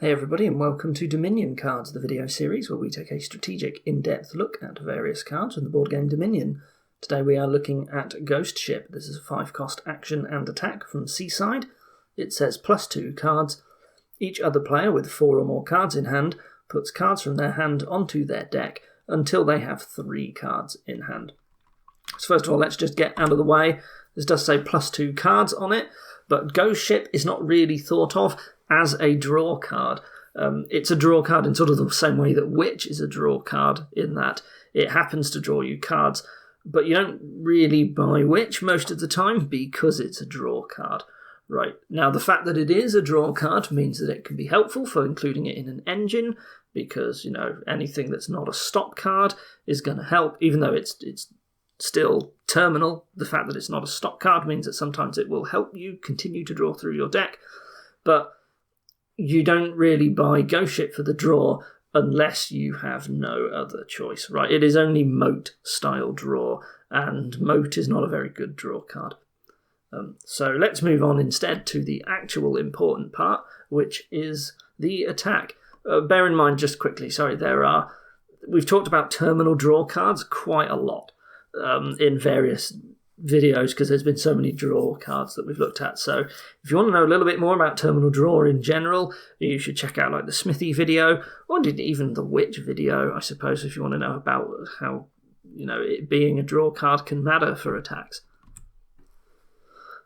Hey everybody, and welcome to Dominion Cards, the video series where we take a strategic, in-depth look at various cards from the board game Dominion. Today we are looking at Ghost Ship. This is a 5-cost action and attack from Seaside. It says +2 cards. Each other player with 4 or more cards in hand puts cards from their hand onto their deck until they have 3 cards in hand. So first of all, let's just get out of the way. This does say +2 cards on it, but Ghost Ship is not really thought of as a draw card. It's a draw card in sort of the same way that Witch is a draw card, in that it happens to draw you cards, but you don't really buy Witch most of the time because it's a draw card. Right, now the fact that it is a draw card means that it can be helpful for including it in an engine, because, anything that's not a stop card is going to help, even though it's still terminal. The fact that it's not a stop card means that sometimes it will help you continue to draw through your deck, but you don't really buy Ghost Ship for the draw unless you have no other choice, right? It is only Moat style draw, and Moat is not a very good draw card. So let's move on instead to the actual important part, which is the attack. Bear in mind, just quickly, we've talked about terminal draw cards quite a lot in various videos, because there's been so many draw cards that we've looked at. So if you want to know a little bit more about terminal draw in general, you should check out the Smithy video, or indeed even the Witch video, I suppose, if you want to know about how it being a draw card can matter for attacks.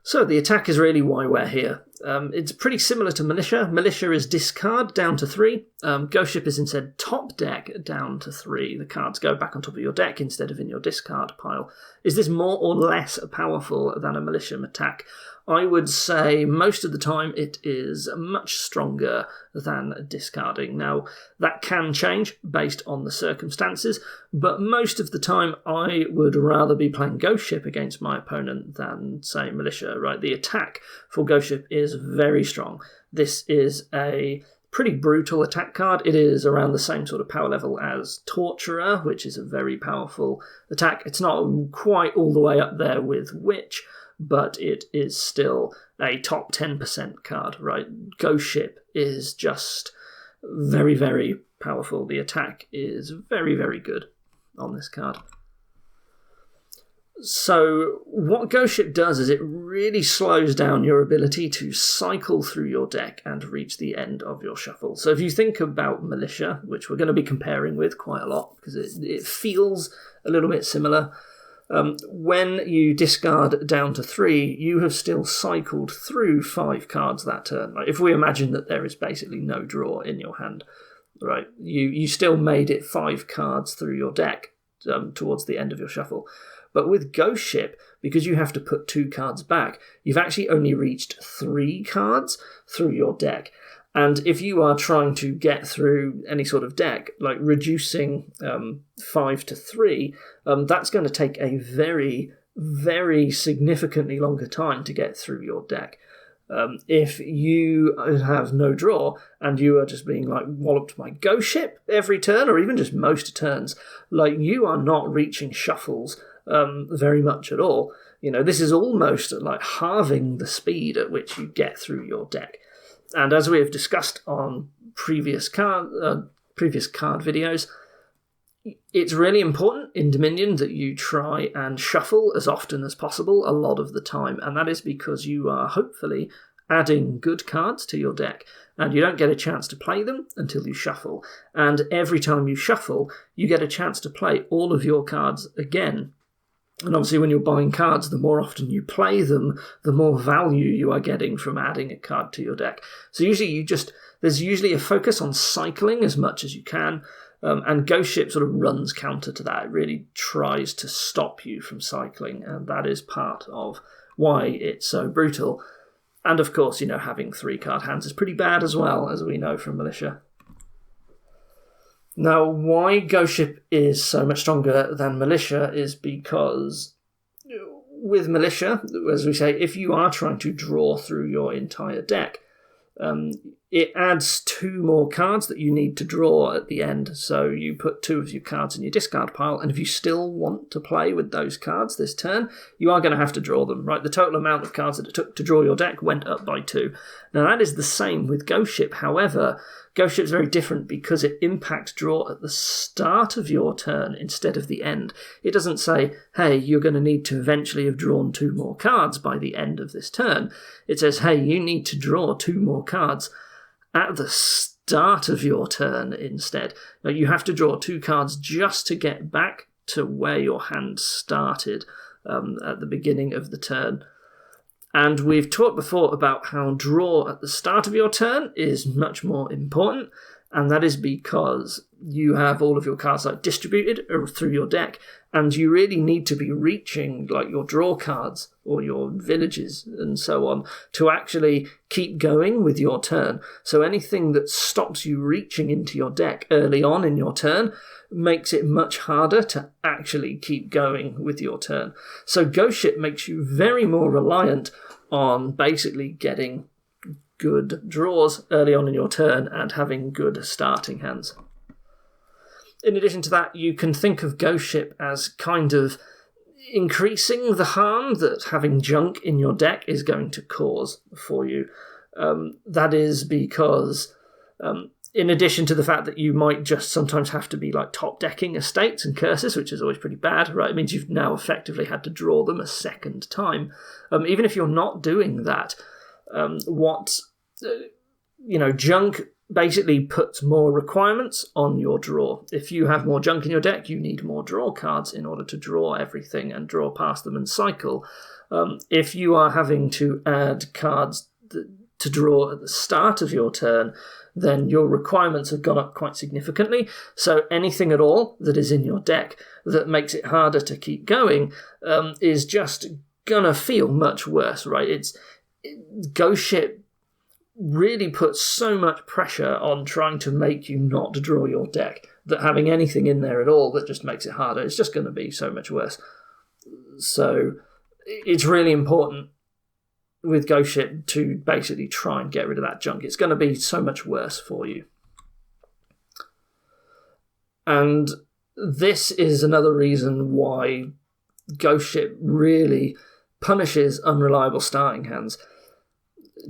So the attack is really why we're here. It's pretty similar to Militia. Militia is discard down to 3. Ghost Ship is instead top deck down to 3. The cards go back on top of your deck instead of in your discard pile. Is this more or less powerful than a Militia attack? I would say most of the time it is much stronger than discarding. Now, that can change based on the circumstances, but most of the time I would rather be playing Ghost Ship against my opponent than, say, Militia, right? The attack for Ghost Ship is very strong. This is a pretty brutal attack card. It is around the same sort of power level as Torturer, which is a very powerful attack. It's not quite all the way up there with Witch, but it is still a top 10% card, right? Ghost Ship is just very, very powerful. The attack is very, very good on this card. So what Ghost Ship does is it really slows down your ability to cycle through your deck and reach the end of your shuffle. So if you think about Militia, which we're going to be comparing with quite a lot, because it feels a little bit similar, when you discard down to 3, you have still cycled through 5 cards that turn. Like, if we imagine that there is basically no draw in your hand, right, you still made it 5 cards through your deck towards the end of your shuffle. But with Ghost Ship, because you have to put 2 cards back, you've actually only reached 3 cards through your deck. And if you are trying to get through any sort of deck, like reducing 5 to 3, that's going to take a very, very significantly longer time to get through your deck. If you have no draw and you are just being walloped by Ghost Ship every turn, or even just most turns, you are not reaching shuffles very much at all. This is almost like halving the speed at which you get through your deck. And as we have discussed on previous card videos, it's really important in Dominion that you try and shuffle as often as possible a lot of the time, and that is because you are hopefully adding good cards to your deck, and you don't get a chance to play them until you shuffle. And every time you shuffle, you get a chance to play all of your cards again. And obviously when you're buying cards, the more often you play them, the more value you are getting from adding a card to your deck. So usually there's usually a focus on cycling as much as you can, and Ghost Ship sort of runs counter to that. It really tries to stop you from cycling, and that is part of why it's so brutal. And of course, having 3 card hands is pretty bad as well, as we know from Militia. Now, why Ghost Ship is so much stronger than Militia is because with Militia, as we say, if you are trying to draw through your entire deck, it adds 2 more cards that you need to draw at the end. So you put 2 of your cards in your discard pile, and if you still want to play with those cards this turn, you are going to have to draw them, right? The total amount of cards that it took to draw your deck went up by 2. Now that is the same with Ghost Ship. However, Ghost Ship is very different because it impacts draw at the start of your turn instead of the end. It doesn't say, hey, you're going to need to eventually have drawn 2 more cards by the end of this turn. It says, hey, you need to draw 2 more cards at the start of your turn instead. Now, you have to draw 2 cards just to get back to where your hand started at the beginning of the turn. And we've talked before about how draw at the start of your turn is much more important, and that is because you have all of your cards like distributed through your deck, and you really need to be reaching like your draw cards or your villages and so on to actually keep going with your turn. So anything that stops you reaching into your deck early on in your turn makes it much harder to actually keep going with your turn. So Ghost Ship makes you very more reliant on basically getting good draws early on in your turn and having good starting hands. In addition to that, you can think of Ghost Ship as kind of increasing the harm that having junk in your deck is going to cause for you. That is because in addition to the fact that you might just sometimes have to be like top decking estates and curses, which is always pretty bad, right? It means you've now effectively had to draw them a second time. Even if you're not doing that, junk basically puts more requirements on your draw. If you have more junk in your deck, you need more draw cards in order to draw everything and draw past them and cycle. If you are having to add cards to draw at the start of your turn, then your requirements have gone up quite significantly. So anything at all that is in your deck that makes it harder to keep going is just gonna feel much worse, right? Ghost Ship really puts so much pressure on trying to make you not draw your deck that having anything in there at all that just makes it harder, it's just going to be so much worse. So it's really important with Ghost Ship to basically try and get rid of that junk. It's going to be so much worse for you. And this is another reason why Ghost Ship really punishes unreliable starting hands.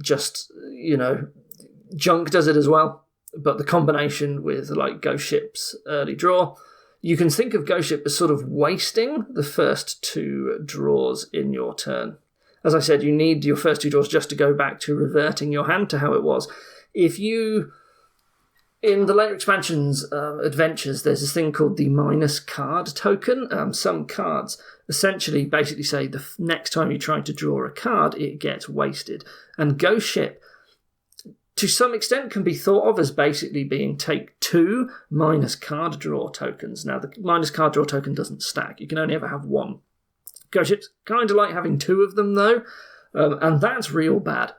Just, junk does it as well, but the combination with like Ghost Ship's early draw, you can think of Ghost Ship as sort of wasting the first 2 draws in your turn. As I said, you need your first 2 draws just to go back to reverting your hand to how it was. If you, in the later expansions adventures, there's this thing called the minus card token. Some cards essentially basically say the next time you try to draw a card, it gets wasted. And Ghost Ship, to some extent, can be thought of as basically being take 2 minus card draw tokens. Now, the minus card draw token doesn't stack. You can only ever have 1. Ghost Ship's kind of like having 2 of them, though, and that's real bad.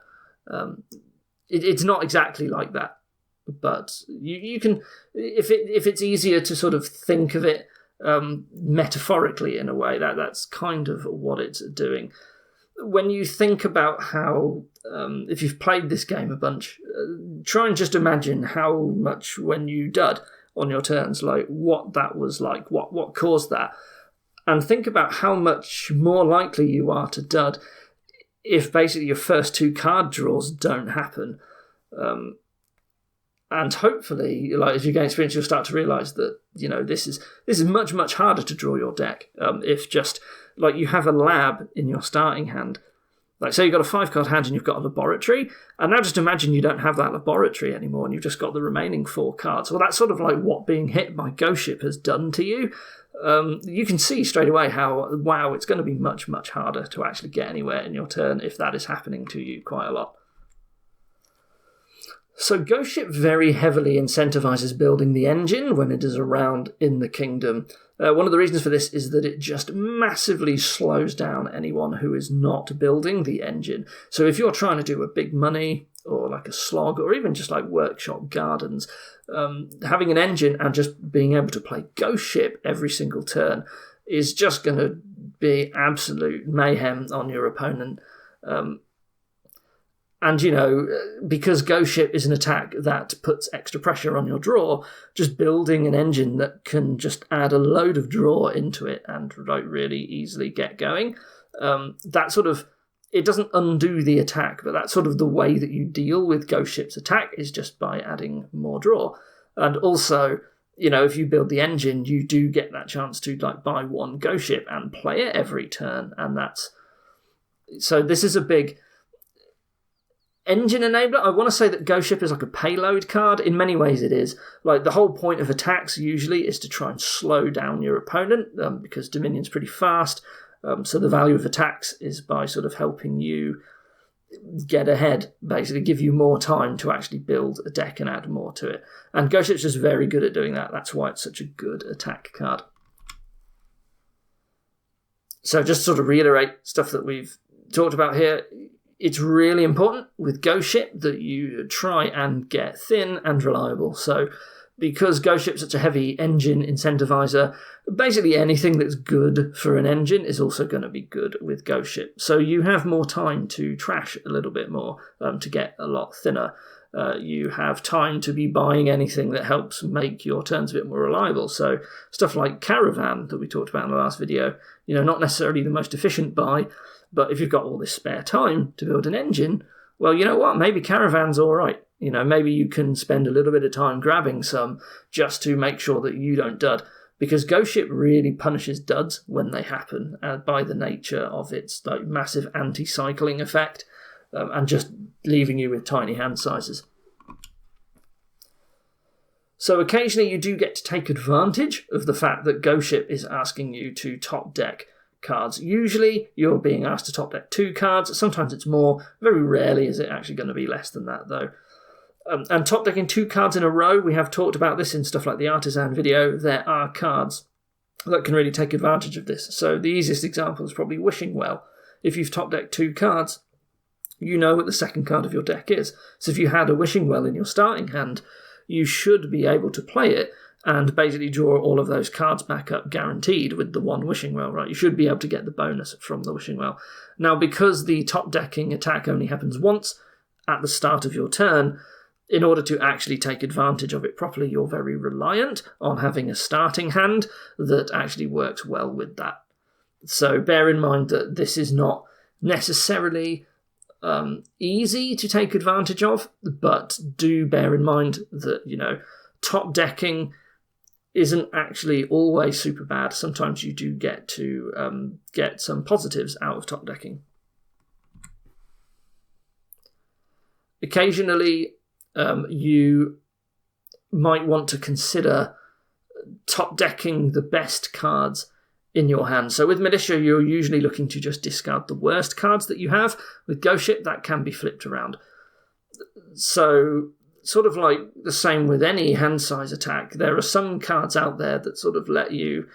It's not exactly like that, but you can, if it's easier to sort of think of it metaphorically in a way, that's kind of what it's doing. When you think about how, if you've played this game a bunch, try and just imagine how much when you dud on your turns, like what that was like, what caused that, and think about how much more likely you are to dud if basically your first 2 card draws don't happen. And hopefully, like as you gain experience, you'll start to realise that this is much, much harder to draw your deck. If just like you have a lab in your starting hand, like say you've got a 5-card hand and you've got a laboratory, and now just imagine you don't have that laboratory anymore and you've just got the remaining 4 cards. Well, that's sort of like what being hit by Ghost Ship has done to you. You can see straight away how, wow, it's going to be much, much harder to actually get anywhere in your turn if that is happening to you quite a lot. So Ghost Ship very heavily incentivizes building the engine when it is around in the kingdom. One of the reasons for this is that it just massively slows down anyone who is not building the engine. So if you're trying to do a big money or like a slog or even just like workshop gardens, having an engine and just being able to play Ghost Ship every single turn is just going to be absolute mayhem on your opponent. And, because Ghost Ship is an attack that puts extra pressure on your draw, just building an engine that can just add a load of draw into it and really easily get going, that sort of, it doesn't undo the attack, but that's sort of the way that you deal with Ghost Ship's attack, is just by adding more draw. And also, if you build the engine, you do get that chance to buy one Ghost Ship and play it every turn, and so this is a big engine enabler. I want to say that Ghost Ship is like a payload card. In many ways it is. The whole point of attacks usually is to try and slow down your opponent, because Dominion's pretty fast. So the value of attacks is by sort of helping you get ahead, basically give you more time to actually build a deck and add more to it. And Ghost Ship's just very good at doing that. That's why it's such a good attack card. So just sort of reiterate stuff that we've talked about here. It's really important with Ghost Ship that you try and get thin and reliable. So because Ghost Ship's such a heavy engine incentivizer, basically anything that's good for an engine is also going to be good with Ghost Ship. So you have more time to trash a little bit more, to get a lot thinner. You have time to be buying anything that helps make your turns a bit more reliable. So stuff like Caravan that we talked about in the last video, not necessarily the most efficient buy, but if you've got all this spare time to build an engine, well, you know what? Maybe Caravan's all right. Maybe you can spend a little bit of time grabbing some just to make sure that you don't dud. Because Ghost Ship really punishes duds when they happen, by the nature of its massive anti-cycling effect, and just leaving you with tiny hand sizes. So occasionally you do get to take advantage of the fact that Ghost Ship is asking you to top deck cards. Usually you're being asked to top deck 2 cards. Sometimes it's more. Very rarely is it actually going to be less than that, though. And top decking 2 cards in a row, we have talked about this in stuff like the Artisan video. There are cards that can really take advantage of this. So the easiest example is probably Wishing Well. If you've top decked 2 cards, you know what the second card of your deck is. So if you had a Wishing Well in your starting hand, you should be able to play it and basically draw all of those cards back up guaranteed with the one Wishing Well, right? You should be able to get the bonus from the Wishing Well. Now, because the top decking attack only happens once at the start of your turn, in order to actually take advantage of it properly, you're very reliant on having a starting hand that actually works well with that. So bear in mind that this is not necessarily easy to take advantage of, but do bear in mind that, top decking isn't actually always super bad. Sometimes you do get to get some positives out of top decking. Occasionally, you might want to consider top decking the best cards in your hand. So with Militia, you're usually looking to just discard the worst cards that you have. With Ghost Ship, that can be flipped around. So sort of like the same with any hand size attack, there are some cards out there that sort of let you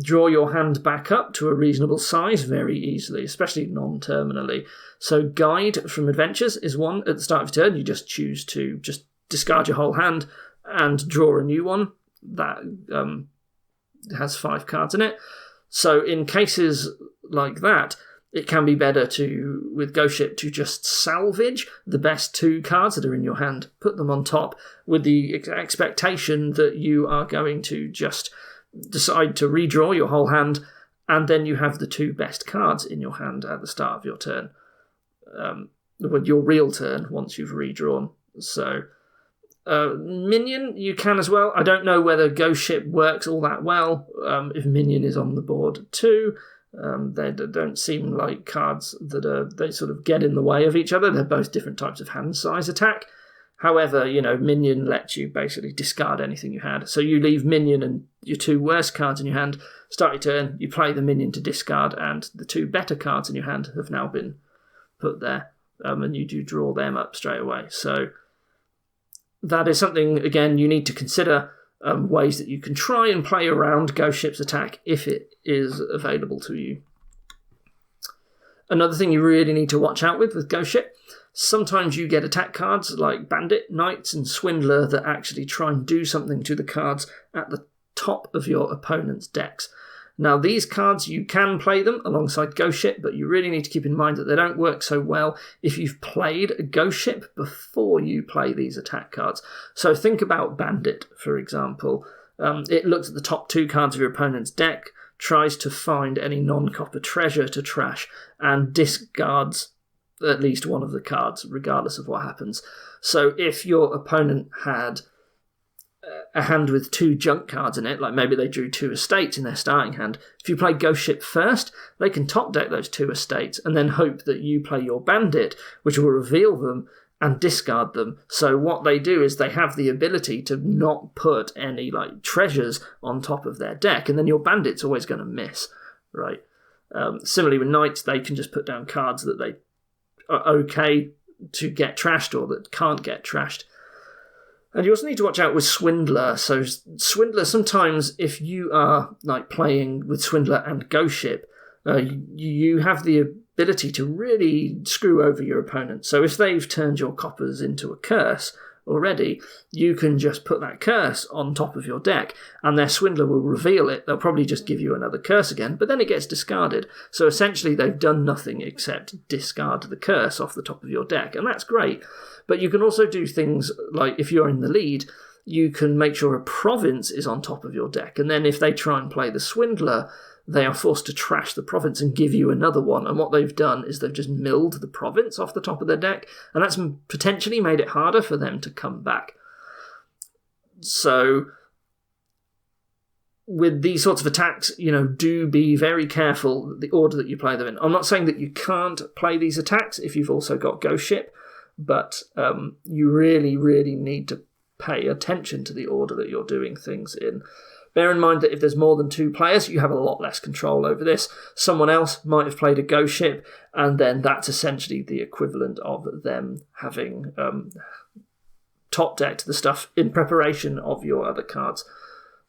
draw your hand back up to a reasonable size very easily, especially non-terminally. So Guide from Adventures is one. At the start of your turn, you just choose to just discard your whole hand and draw a new one that has 5 cards in it. So in cases like that, it can be better with Ghost Ship to just salvage the best 2 cards that are in your hand, put them on top with the expectation that you are going to just decide to redraw your whole hand, and then you have the 2 best cards in your hand at the start of your turn. Your real turn once you've redrawn. So Minion, you can as well. I don't know whether Ghost Ship works all that well if Minion is on the board too. They don't seem like cards that they sort of get in the way of each other. They're both different types of hand size attack. However, Minion lets you basically discard anything you had. So you leave Minion and your 2 worst cards in your hand, start your turn, you play the Minion to discard, and the 2 better cards in your hand have now been put there, and you do draw them up straight away. So that is something, again, you need to consider, ways that you can try and play around Ghost Ship's attack if it is available to you. Another thing you really need to watch out with Ghost Ship, sometimes you get attack cards like Bandit, Knights, and Swindler that actually try and do something to the cards at the top of your opponent's decks. Now, these cards, you can play them alongside Ghost Ship, but you really need to keep in mind that they don't work so well if you've played a Ghost Ship before you play these attack cards. So think about Bandit, for example. It looks at the top 2 cards of your opponent's deck, tries to find any non-copper treasure to trash, and discards at least one of the cards, regardless of what happens. So if your opponent had a hand with 2 junk cards in it, like maybe they drew 2 estates in their starting hand, if you play Ghost Ship first, they can top deck those 2 estates and then hope that you play your Bandit, which will reveal them and discard them. So what they do is they have the ability to not put any like treasures on top of their deck, and then your Bandit's always going to miss, right? Similarly with Knights, they can just put down cards that they are okay to get trashed or that can't get trashed. And you also need to watch out with Swindler. So Swindler, sometimes if you are like playing with Swindler and Ghost Ship, you have the ability to really screw over your opponent. So if they've turned your coppers into a curse already, you can just put that curse on top of your deck and their Swindler will reveal it. They'll probably just give you another curse again, but then it gets discarded. So essentially they've done nothing except discard the curse off the top of your deck, and that's great. But you can also do things like, if you're in the lead, you can make sure a province is on top of your deck, and then if they try and play the Swindler, they are forced to trash the province and give you another one. And what they've done is they've just milled the province off the top of their deck, and that's potentially made it harder for them to come back. So with these sorts of attacks, do be very careful the order that you play them in. I'm not saying that you can't play these attacks if you've also got Ghost Ship, but you really, really need to pay attention to the order that you're doing things in. Bear in mind that if there's more than 2 players, you have a lot less control over this. Someone else might have played a Ghost Ship, and then that's essentially the equivalent of them having top-decked the stuff in preparation of your other cards.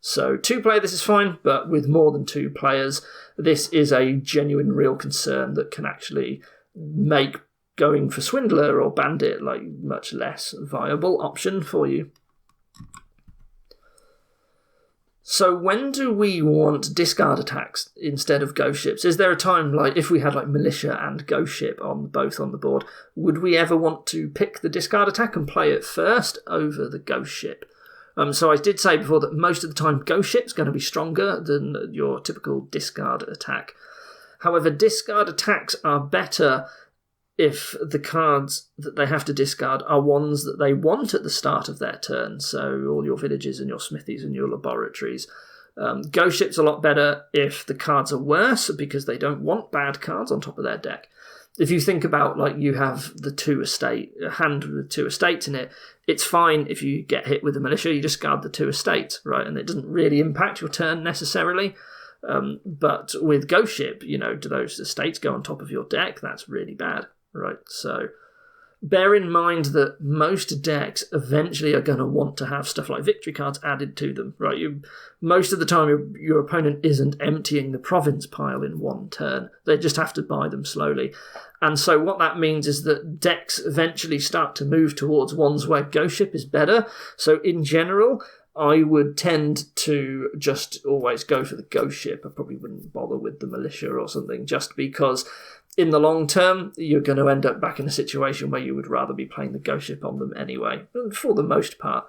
So 2-player, this is fine, but with more than 2 players, this is a genuine, real concern that can actually make going for Swindler or Bandit like much less viable option for you. So when do we want discard attacks instead of Ghost Ships? Is there a time, like if we had like Militia and Ghost Ship both on the board, would we ever want to pick the discard attack and play it first over the Ghost Ship? So I did say before that most of the time Ghost Ship's going to be stronger than your typical discard attack. However, discard attacks are better if the cards that they have to discard are ones that they want at the start of their turn, so all your villages and your smithies and your laboratories. Ghost Ship's a lot better if the cards are worse, because they don't want bad cards on top of their deck. If you think about, like, you have a hand with 2 estates in it, it's fine if you get hit with a militia, you discard the 2 estates, right? And it doesn't really impact your turn necessarily. But with Ghost Ship, do those estates go on top of your deck? That's really bad. Right, so bear in mind that most decks eventually are going to want to have stuff like victory cards added to them, right? Most of the time your opponent isn't emptying the province pile in one turn. They just have to buy them slowly. And so what that means is that decks eventually start to move towards ones where Ghost Ship is better. So in general, I would tend to just always go for the Ghost Ship. I probably wouldn't bother with the Militia or something, just because in the long term, you're going to end up back in a situation where you would rather be playing the Ghost Ship on them anyway, for the most part.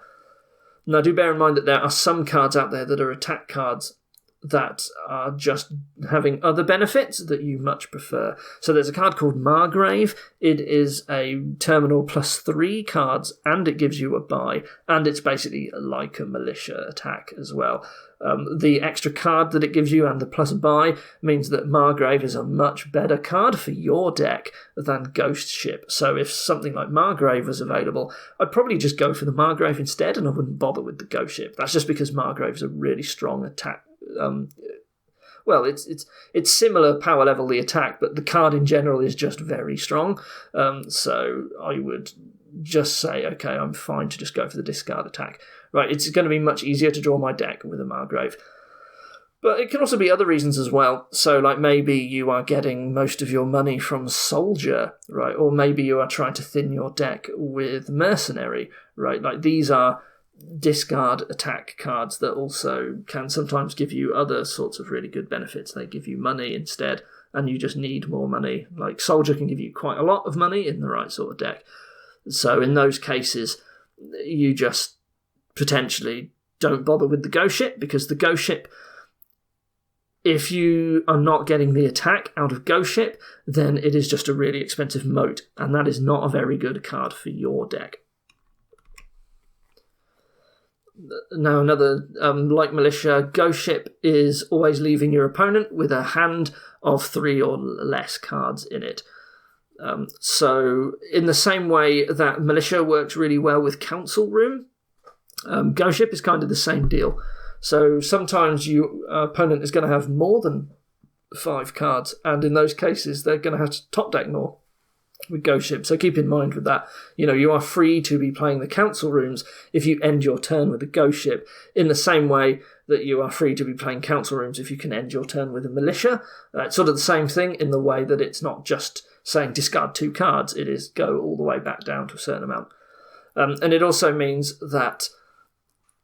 Now, do bear in mind that there are some cards out there that are attack cards that are just having other benefits that you much prefer. So there's a card called Margrave. It is a terminal +3 cards, and it gives you a buy, and it's basically like a militia attack as well. The extra card that it gives you and the plus buy means that Margrave is a much better card for your deck than Ghost Ship. So if something like Margrave was available, I'd probably just go for the Margrave instead, and I wouldn't bother with the Ghost Ship. That's just because Margrave is a really strong attack. It's similar power level, the attack, but the card in general is just very strong. So I would just say, okay, I'm fine to just go for the discard attack. Right, it's going to be much easier to draw my deck with a Margrave. But it can also be other reasons as well. So, like, maybe you are getting most of your money from Soldier, right? Or maybe you are trying to thin your deck with Mercenary, right? Like, these are discard attack cards that also can sometimes give you other sorts of really good benefits. They give you money instead, and you just need more money. Like Soldier can give you quite a lot of money in the right sort of deck. So in those cases, you just potentially don't bother with the Ghost Ship, because the Ghost Ship, if you are not getting the attack out of Ghost Ship, then it is just a really expensive moat, and that is not a very good card for your deck. Now another, like Militia, Ghost Ship is always leaving your opponent with a hand of 3 or less cards in it. So in the same way that Militia works really well with Council Room, Ghost Ship is kind of the same deal. So sometimes your opponent is going to have more than 5 cards, and in those cases they're going to have to top deck more with Ghost Ship. So keep in mind with that, you are free to be playing the Council Rooms if you end your turn with a Ghost Ship, in the same way that you are free to be playing Council Rooms if you can end your turn with a Militia. It's sort of the same thing in the way that it's not just saying discard 2 cards, it is go all the way back down to a certain amount. And it also means that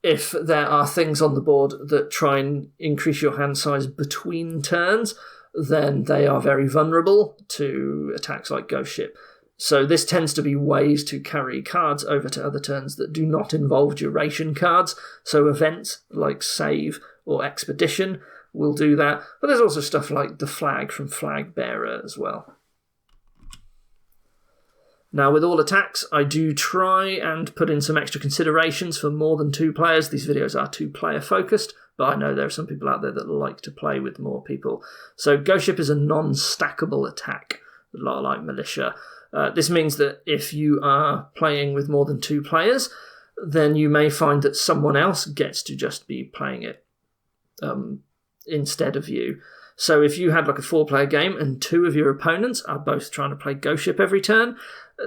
if there are things on the board that try and increase your hand size between turns, then they are very vulnerable to attacks like Ghost Ship. So this tends to be ways to carry cards over to other turns that do not involve duration cards. So events like Save or Expedition will do that. But there's also stuff like the Flag from Flag Bearer as well. Now, with all attacks, I do try and put in some extra considerations for more than 2 players. These videos are 2-player focused, but I know there are some people out there that like to play with more people. So Ghost Ship is a non-stackable attack, a lot like Militia. This means that if you are playing with more than 2 players, then you may find that someone else gets to just be playing it instead of you. So if you had like a 4-player game and 2 of your opponents are both trying to play Ghost Ship every turn,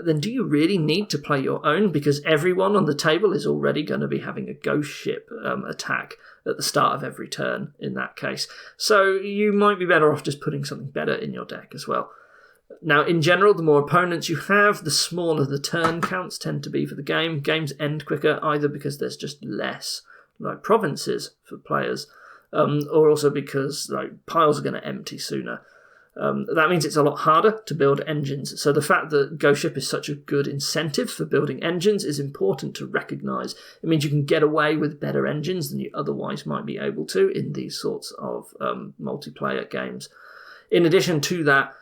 then do you really need to play your own? Because everyone on the table is already going to be having a Ghost Ship attack at the start of every turn in that case. So you might be better off just putting something better in your deck as well. Now, in general, the more opponents you have, the smaller the turn counts tend to be for the game. Games end quicker, either because there's just less provinces for players, or also because piles are going to empty sooner. That means it's a lot harder to build engines. So the fact that Ghost Ship is such a good incentive for building engines is important to recognise. It means you can get away with better engines than you otherwise might be able to in these sorts of multiplayer games. In addition to that,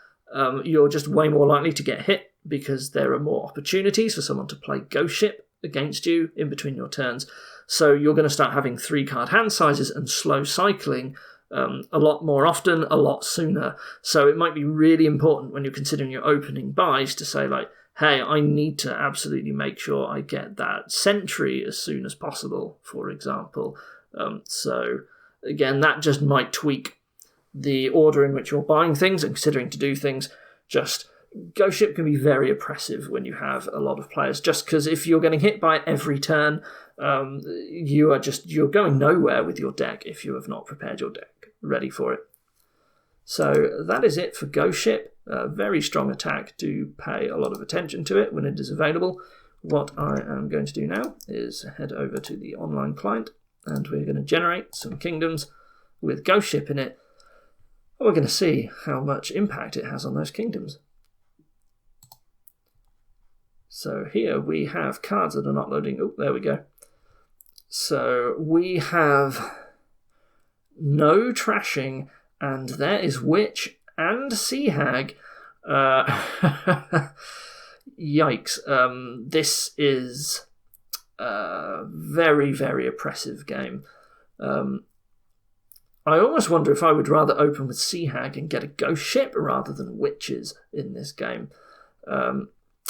you're just way more likely to get hit because there are more opportunities for someone to play Ghost Ship against you in between your turns. So you're going to start having 3-card hand sizes and slow cycling a lot more often, a lot sooner. So it might be really important when you're considering your opening buys to say, hey, I need to absolutely make sure I get that sentry as soon as possible, for example. So again, that just might tweak the order in which you're buying things and considering to do things. Just Ghost Ship can be very oppressive when you have a lot of players, just because if you're getting hit by it every turn, you're going nowhere with your deck if you have not prepared your deck ready for it. So that is it for Ghost Ship. Very strong attack. Do pay a lot of attention to it when it is available. What I am going to do now is head over to the online client, and we're going to generate some kingdoms with Ghost Ship in it. And we're going to see how much impact it has on those kingdoms. So here we have cards that are not loading. Oh, there we go. So we have no trashing, and there is Witch and Sea Hag. Yikes. This is a very, very oppressive game. I almost wonder if I would rather open with Sea Hag and get a Ghost Ship rather than Witches in this game.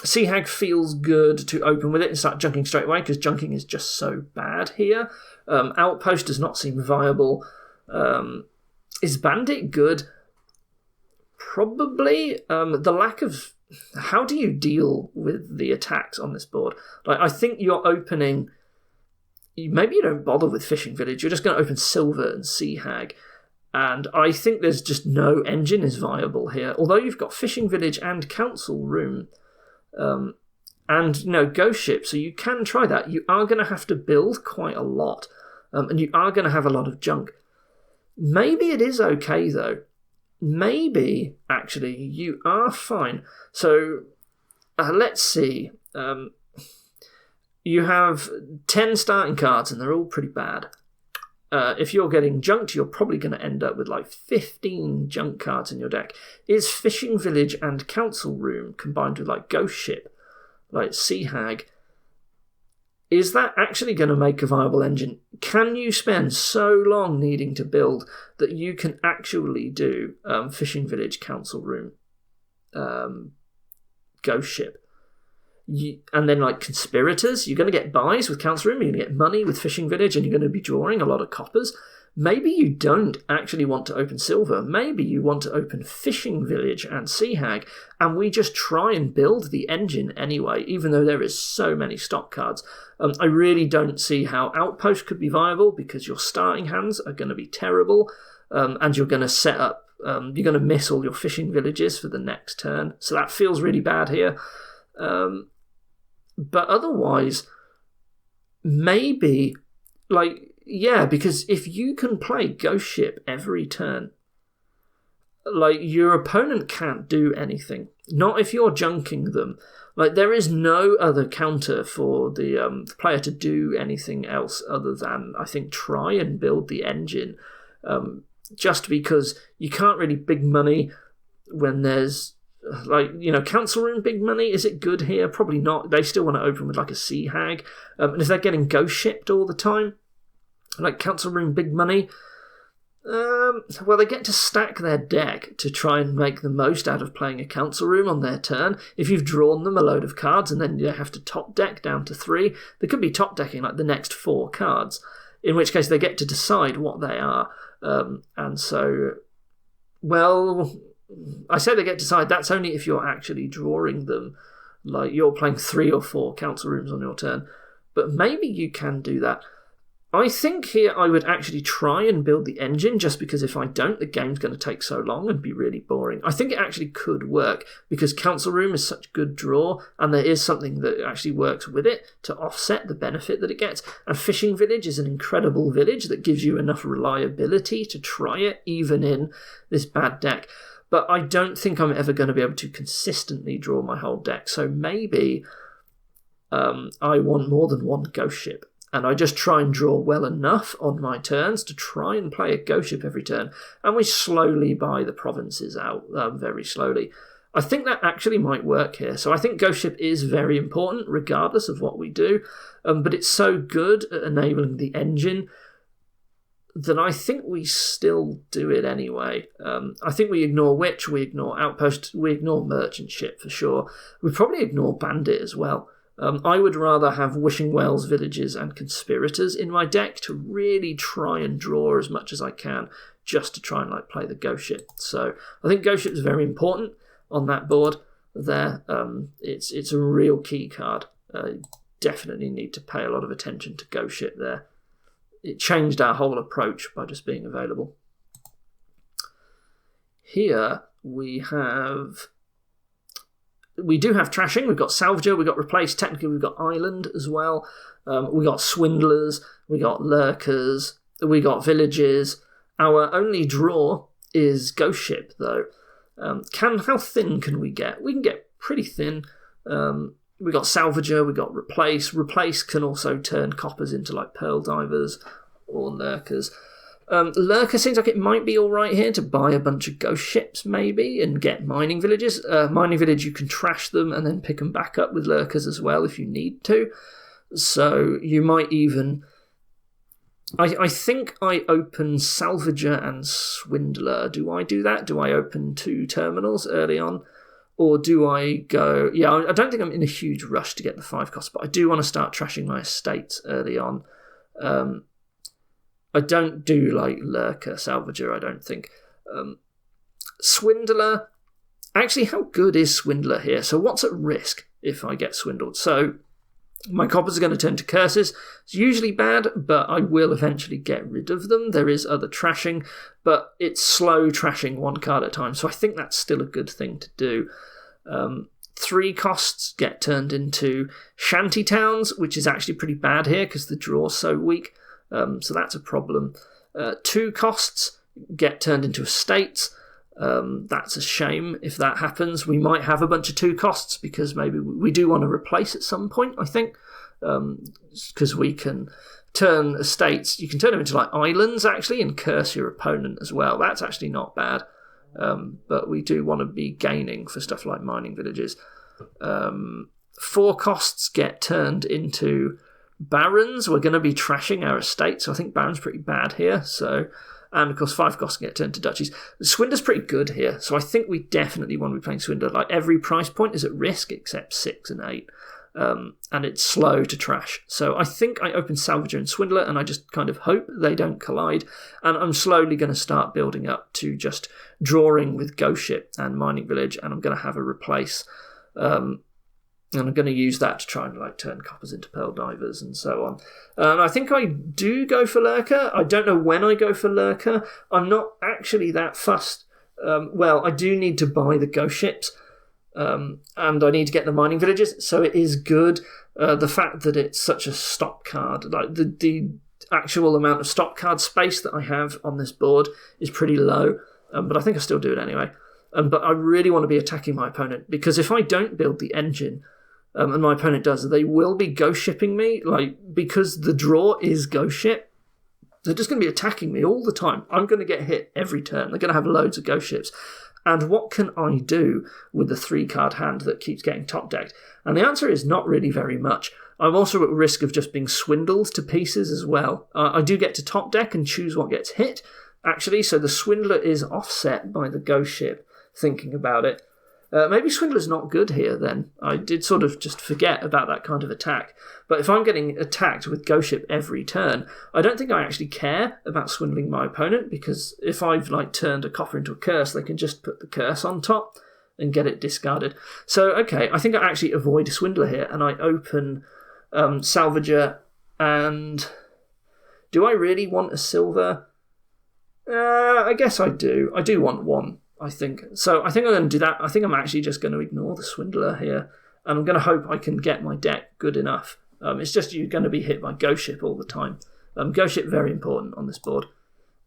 Sea Hag feels good to open with it and start junking straight away, because junking is just so bad here. Outpost does not seem viable. Is Bandit good? Probably. The lack of... How do you deal with the attacks on this board? I think you're opening... Maybe you don't bother with Fishing Village. You're just going to open Silver and Sea Hag. And I think there's just no engine is viable here. Although you've got Fishing Village and Council Room. And, ghost ship, so you can try that. You are going to have to build quite a lot, and you are going to have a lot of junk. Maybe it is okay, though. Maybe, actually, you are fine. So, let's see. You have 10 starting cards, and they're all pretty bad. If you're getting junked, you're probably going to end up with 15 junk cards in your deck. Is Fishing Village and Council Room combined with Ghost Ship, Sea Hag, is that actually going to make a viable engine? Can you spend so long needing to build that you can actually do Fishing Village, Council Room, Ghost Ship? And then Conspirators, you're going to get buys with Council Room, you're going to get money with Fishing Village, and you're going to be drawing a lot of coppers. Maybe you don't actually want to open Silver. Maybe you want to open Fishing Village and Sea Hag, and we just try and build the engine anyway, even though there is so many stock cards. I really don't see how Outpost could be viable, because your starting hands are going to be terrible, and you're going to set up, you're going to miss all your Fishing Villages for the next turn. So that feels really bad here. But otherwise, maybe, because if you can play Ghost Ship every turn, your opponent can't do anything. Not if you're junking them. There is no other counter for the player to do anything else other than, I think, try and build the engine. Just because you can't really big money when there's Council Room big money. Is it good here? Probably not. They still want to open with a Sea Hag. And if they're getting Ghost Shipped all the time, Council Room big money, well, they get to stack their deck to try and make the most out of playing a Council Room on their turn. If you've drawn them a load of cards and then you have to top deck down to 3, they could be top decking the next 4 cards, in which case they get to decide what they are. And so, well, I say they get to decide, that's only if you're actually drawing them. You're playing 3 or 4 Council Rooms on your turn. But maybe you can do that. I think here I would actually try and build the engine, just because if I don't, the game's going to take so long and be really boring. I think it actually could work, because Council Room is such good draw, and there is something that actually works with it to offset the benefit that it gets. And Fishing Village is an incredible village that gives you enough reliability to try it, even in this bad deck. But I don't think I'm ever going to be able to consistently draw my whole deck. So maybe I want more than one Ghost Ship. And I just try and draw well enough on my turns to try and play a Ghost Ship every turn. And we slowly buy the provinces out, very slowly. I think that actually might work here. So I think Ghost Ship is very important, regardless of what we do. But it's so good at enabling the engine that I think we still do it anyway. I think we ignore Witch, we ignore Outpost, we ignore Merchant Ship for sure. We probably ignore Bandit as well. I would rather have Wishing Wells, Villages and Conspirators in my deck to really try and draw as much as I can, just to try and play the Ghost Ship. So I think Ghost Ship is very important on that board there. It's a real key card. Definitely need to pay a lot of attention to Ghost Ship there. It changed our whole approach by just being available. Here we do have trashing. We've got Salvager, we've got Replace. Technically, we've got Island as well. We got Swindlers, we got Lurkers, we got Villages. Our only draw is Ghost Ship, though. How thin can we get? We can get pretty thin. We got Salvager, we got Replace. Replace can also turn coppers into Pearl Divers or Lurkers. Lurker seems like it might be alright here to buy a bunch of Ghost Ships, maybe, and get Mining Villages. Mining Village, you can trash them and then pick them back up with Lurkers as well if you need to. So you might even... I think I open Salvager and Swindler. Do I do that? Do I open 2 terminals early on? Or do I go... Yeah, I don't think I'm in a huge rush to get the 5 cost, but I do want to start trashing my estates early on. I don't do Lurker, Salvager, I don't think. Swindler... Actually, how good is Swindler here? So what's at risk if I get swindled? So my coppers are going to turn to curses. It's usually bad, but I will eventually get rid of them. There is other trashing, but it's slow trashing 1 card at a time, so I think that's still a good thing to do. 3 costs get turned into shanty towns, which is actually pretty bad here because the draw's so weak. So that's a problem. 2 costs get turned into estates. That's a shame if that happens. We might have a bunch of 2 costs because maybe we do want to replace at some point, I think, because we can turn estates. You can turn them into like islands actually and curse your opponent as well. That's actually not bad. But we do want to be gaining for stuff like mining villages. 4 costs get turned into barons. We're going to be trashing our estates, so I think baron's pretty bad here. And of course 5 costs get turned to duchies. Swindler's pretty good here, so I think we definitely want to be playing Swindler. Like every price point is at risk except 6 and 8. And it's slow to trash. So I think I open Salvager and Swindler, and I just kind of hope they don't collide. And I'm slowly going to start building up to just drawing with Ghost Ship and Mining Village, and I'm going to have a replace. And I'm going to use that to try and like turn coppers into pearl divers and so on. And I think I do go for Lurker. I don't know when I go for Lurker. I'm not actually that fussed. I do need to buy the Ghost Ships. And I need to get the mining villages, so it is good. The fact that it's such a stop card, like the actual amount of stop card space that I have on this board is pretty low, but I think I still do it anyway. But I really want to be attacking my opponent, because if I don't build the engine, and my opponent does, they will be ghost shipping me, because the draw is ghost ship. They're just going to be attacking me all the time. I'm going to get hit every turn. They're going to have loads of ghost ships. And what can I do with the 3-card hand that keeps getting top-decked? And the answer is not really very much. I'm also at risk of just being swindled to pieces as well. I do get to top-deck and choose what gets hit, actually, so the Swindler is offset by the Ghost Ship, thinking about it. Maybe Swindler's not good here, then. I did sort of just forget about that kind of attack. But if I'm getting attacked with Ghost Ship every turn, I don't think I actually care about swindling my opponent, because if I've turned a copper into a curse, they can just put the curse on top and get it discarded. So, okay, I think I actually avoid Swindler here, and I open Salvager, and do I really want a silver? I guess I do. I do want 1. I think. So I think I'm going to do that. I think I'm actually just going to ignore the Swindler here. And I'm going to hope I can get my deck good enough. It's just you're going to be hit by Ghost Ship all the time. Ghost Ship, very important on this board.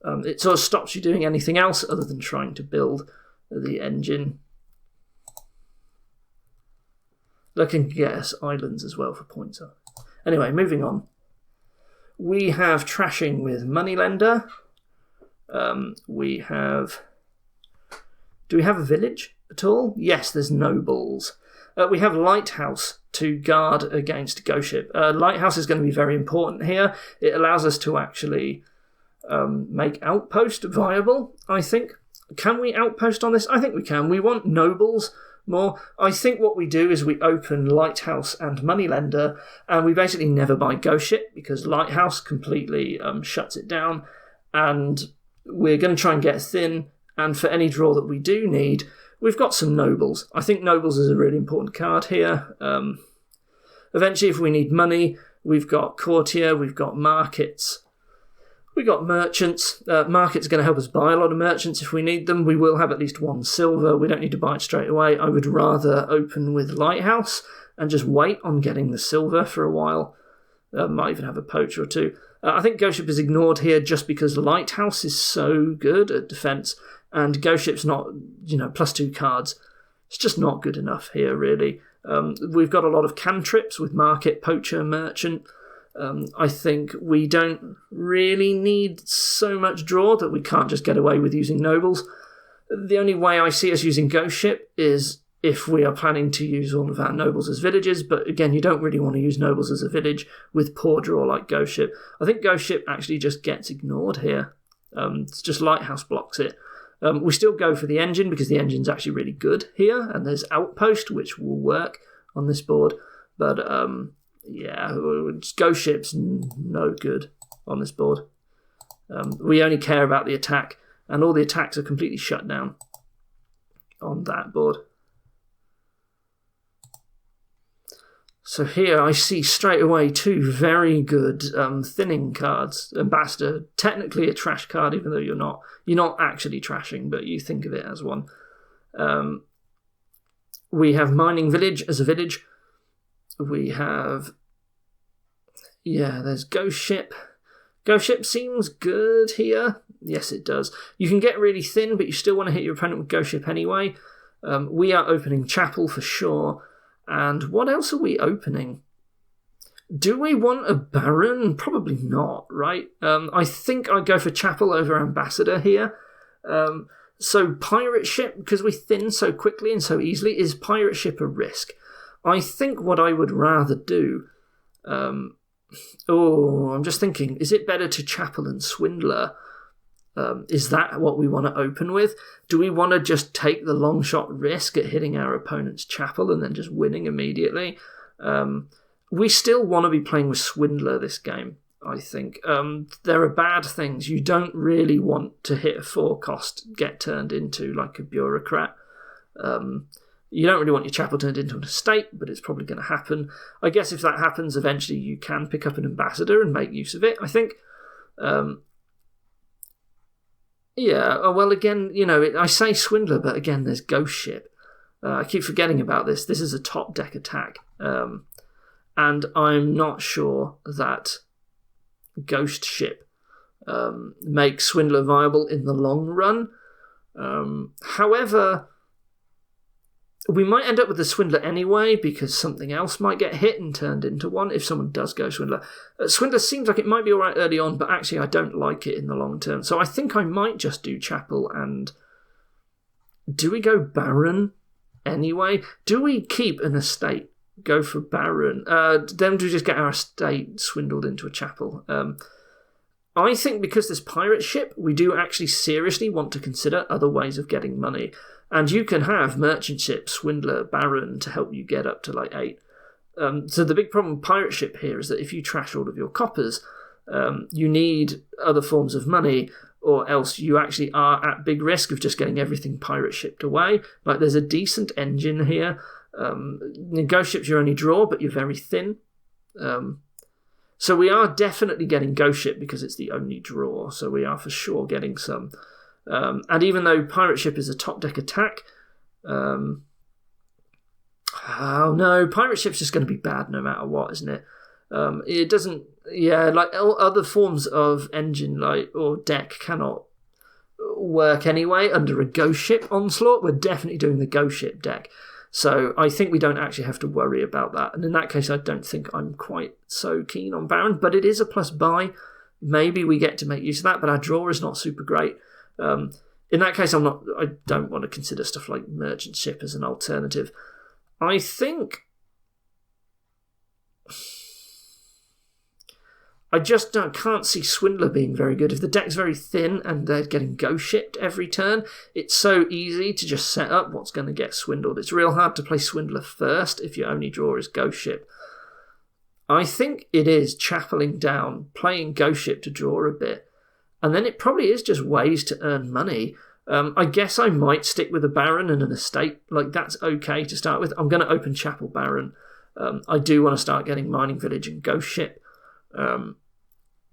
It sort of stops you doing anything else other than trying to build the engine. Looking to get us islands as well for points. Anyway, moving on. We have trashing with Moneylender. We have... Do we have a village at all? Yes, there's nobles. We have Lighthouse to guard against Ghost Ship. Lighthouse is going to be very important here. It allows us to actually make Outpost viable, I think. Can we Outpost on this? I think we can. We want nobles more. I think what we do is we open Lighthouse and Moneylender, and we basically never buy Ghost Ship because Lighthouse completely shuts it down, and we're going to try and get thin. And for any draw that we do need, we've got some nobles. I think nobles is a really important card here. Eventually, if we need money, we've got courtier, we've got markets, we've got merchants. Markets are going to help us buy a lot of merchants if we need them. We will have at least 1 silver. We don't need to buy it straight away. I would rather open with Lighthouse and just wait on getting the silver for a while. Might even have a poacher or 2. I think Ghost Ship is ignored here just because Lighthouse is so good at defence. And Ghost Ship's not, +2 cards. It's just not good enough here, really. We've got a lot of cantrips with market, poacher, merchant. I think we don't really need so much draw that we can't just get away with using nobles. The only way I see us using Ghost Ship is if we are planning to use all of our nobles as villages, but again, you don't really want to use nobles as a village with poor draw like Ghost Ship. I think Ghost Ship actually just gets ignored here. It's just Lighthouse blocks it. We still go for the engine because the engine's actually really good here, and there's Outpost, which will work on this board. But, Ghost Ship's no good on this board. We only care about the attack, and all the attacks are completely shut down on that board. So here I see straight away 2 very good thinning cards. Ambassador, technically a trash card, even though you're not actually trashing, but you think of it as one. We have Mining Village as a village. We have... Yeah, there's Ghost Ship. Ghost Ship seems good here. Yes, it does. You can get really thin, but you still want to hit your opponent with Ghost Ship anyway. We are opening Chapel for sure. And what else are we opening? Do we want a Baron? Probably not, right? I think I'd go for Chapel over Ambassador here. So Pirate Ship, because we thin so quickly and so easily, is Pirate Ship a risk? I think what I would rather do... I'm just thinking, is it better to Chapel and Swindler? Is that what we want to open with? Do we want to just take the long shot risk at hitting our opponent's Chapel and then just winning immediately? We still want to be playing with Swindler this game, I think. There are bad things. You don't really want to hit a 4-cost, get turned into like a bureaucrat. You don't really want your Chapel turned into an estate, but it's probably going to happen. I guess if that happens, eventually you can pick up an Ambassador and make use of it, I think. Well, again, I say Swindler, but again, there's Ghost Ship. I keep forgetting about this. This is a top deck attack. And I'm not sure that Ghost Ship makes Swindler viable in the long run. However, we might end up with the Swindler anyway, because something else might get hit and turned into one if someone does go Swindler. Swindler seems like it might be alright early on, but actually I don't like it in the long term. So I think I might just do Chapel and... Do we go Baron anyway? Do we keep an estate? Go for Baron? Then do we just get our estate swindled into a Chapel? I think because there's Pirate Ship, we do actually seriously want to consider other ways of getting money. And you can have Merchant Ship, Swindler, Baron to help you get up to like 8. So the big problem with Pirate Ship here is that if you trash all of your coppers, you need other forms of money, or else you actually are at big risk of just getting everything Pirate Shipped away. Like, there's a decent engine here. Ghost Ship's your only draw, but you're very thin. So we are definitely getting Ghost Ship because it's the only draw, so we are for sure getting some. And even though Pirate Ship is a top deck attack, Pirate Ship's just going to be bad no matter what, isn't it? It doesn't, like other forms of engine or deck cannot work anyway under a Ghost Ship onslaught. We're definitely doing the Ghost Ship deck. So I think we don't actually have to worry about that. And in that case, I don't think I'm quite so keen on Baron, but it is a plus buy. Maybe we get to make use of that, but our draw is not super great. In that case, I don't want to consider stuff like Merchant Ship as an alternative. I think I just can't see Swindler being very good. If the deck's very thin and they're getting Ghost Shipped every turn, it's so easy to just set up what's going to get swindled. It's real hard to play Swindler first if your only draw is Ghost Ship. I think it is chappeling down, playing Ghost Ship to draw a bit, and then it probably is just ways to earn money. I guess I might stick with a Baron and an estate. Like, that's okay to start with. I'm going to open Chapel Baron. I do want to start getting Mining Village and Ghost Ship.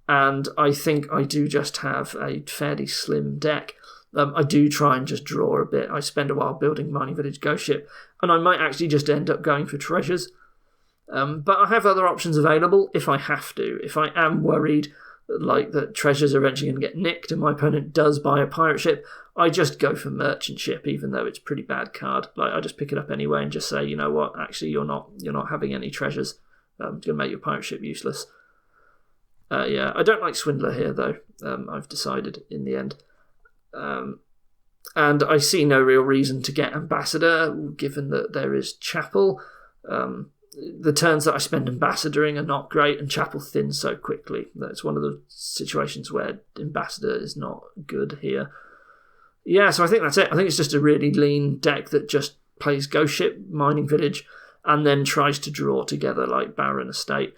And I think I do just have a fairly slim deck. I do try and just draw a bit. I spend a while building Mining Village, Ghost Ship, and I might actually just end up going for treasures. But I have other options available if I have to. If I am worried that treasures are eventually going to get nicked and my opponent does buy a Pirate Ship, I just go for Merchant Ship, even though it's a pretty bad card. I just pick it up anyway and just say, you know what, actually you're not having any treasures. It's going to make your Pirate Ship useless. I don't like Swindler here, though, I've decided in the end. And I see no real reason to get Ambassador, given that there is Chapel. The turns that I spend Ambassadoring are not great, and Chapel thins so quickly. That's one of the situations where Ambassador is not good here. Yeah, so I think that's it. I think it's just a really lean deck that just plays Ghost Ship, Mining Village, and then tries to draw together like Baron Estate.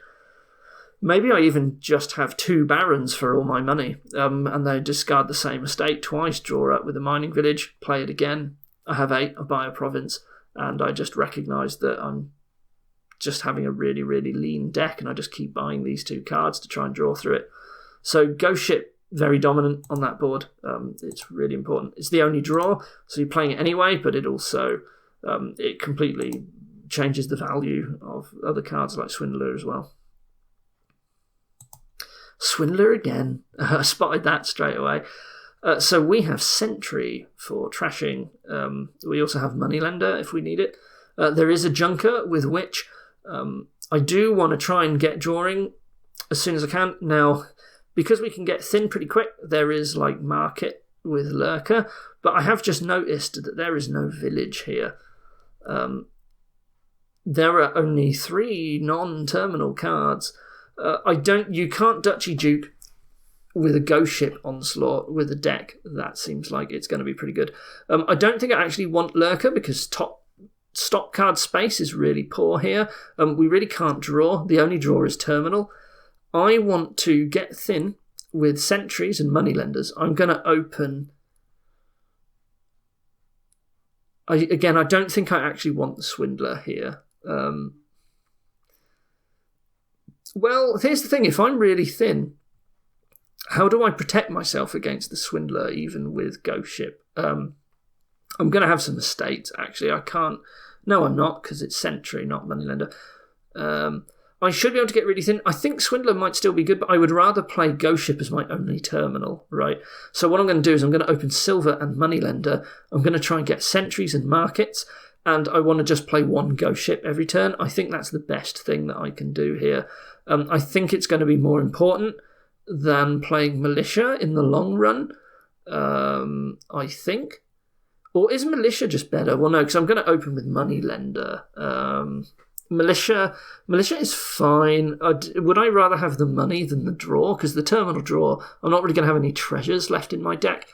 Maybe I even just have 2 Barons for all my money, and they discard the same estate twice, draw up with a Mining Village, play it again. I have 8, I buy a province, and I just recognise that I'm just having a really, really lean deck, and I just keep buying these 2 cards to try and draw through it. So Ghost Ship, very dominant on that board. It's really important. It's the only draw, so you're playing it anyway, but it also it completely changes the value of other cards like Swindler as well. Swindler again. I spotted that straight away. So we have Sentry for trashing. We also have Moneylender if we need it. There is a Junker with which I do want to try and get drawing as soon as I can. Now, because we can get thin pretty quick, there is like Market with Lurker, but I have just noticed that there is no village here. There are only 3 non-terminal cards. You can't Duchy Duke with a Ghost Ship Onslaught with a deck. That seems like it's going to be pretty good. I don't think I actually want Lurker because stock card space is really poor here. We really can't draw. The only draw is Terminal. I want to get thin with Sentries and Moneylenders. I'm going to open... I don't think I actually want the Swindler here. Well, here's the thing. If I'm really thin, how do I protect myself against the Swindler, even with Ghost Ship? I'm going to have some estates, actually. I can't... No, I'm not, because it's Sentry, not Moneylender. I should be able to get really thin. I think Swindler might still be good, but I would rather play Ghost Ship as my only terminal, right? So what I'm going to do is I'm going to open Silver and Moneylender. I'm going to try and get Sentries and Markets, and I want to just play 1 Ghost Ship every turn. I think that's the best thing that I can do here. I think it's going to be more important than playing Militia in the long run, I think. Or is Militia just better? Well, no, because I'm going to open with Moneylender. Militia is fine. Would I rather have the money than the draw? Because the terminal draw, I'm not really going to have any treasures left in my deck.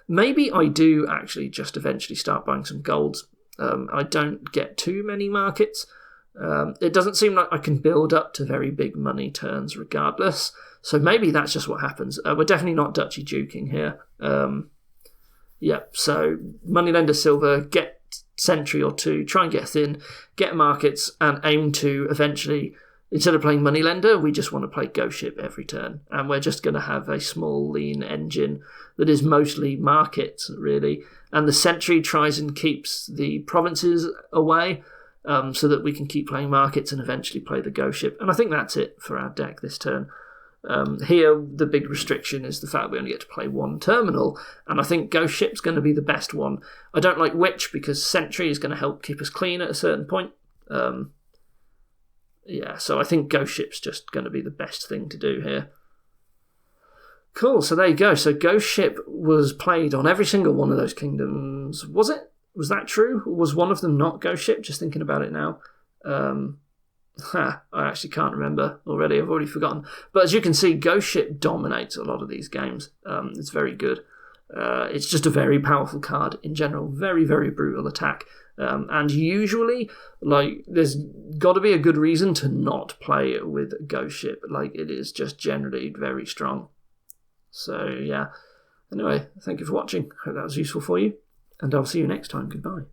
Maybe I do actually just eventually start buying some golds. I don't get too many markets. It doesn't seem like I can build up to very big money turns regardless. So maybe that's just what happens. We're definitely not Duchy Duking here. So Moneylender, Silver, get Sentry or 2, try and get thin, get markets, and aim to eventually, instead of playing Moneylender, we just want to play Ghost Ship every turn. And we're just going to have a small, lean engine that is mostly markets, really. And the Sentry tries and keeps the provinces away so that we can keep playing markets and eventually play the Ghost Ship. And I think that's it for our deck this turn. Here, the big restriction is the fact we only get to play 1 terminal, and I think Ghost Ship's going to be the best one. I don't like Witch because Sentry is going to help keep us clean at a certain point. So I think Ghost Ship's just going to be the best thing to do here. Cool, so there you go. So Ghost Ship was played on every single one of those kingdoms. Was it? Was that true? Or was one of them not Ghost Ship? Just thinking about it now. I actually can't remember already. I've already forgotten. But as you can see, Ghost Ship dominates a lot of these games. It's very good. It's just a very powerful card in general. Very, very brutal attack. And usually, there's got to be a good reason to not play it with Ghost Ship. It is just generally very strong. So, yeah. Anyway, thank you for watching. Hope that was useful for you. And I'll see you next time. Goodbye.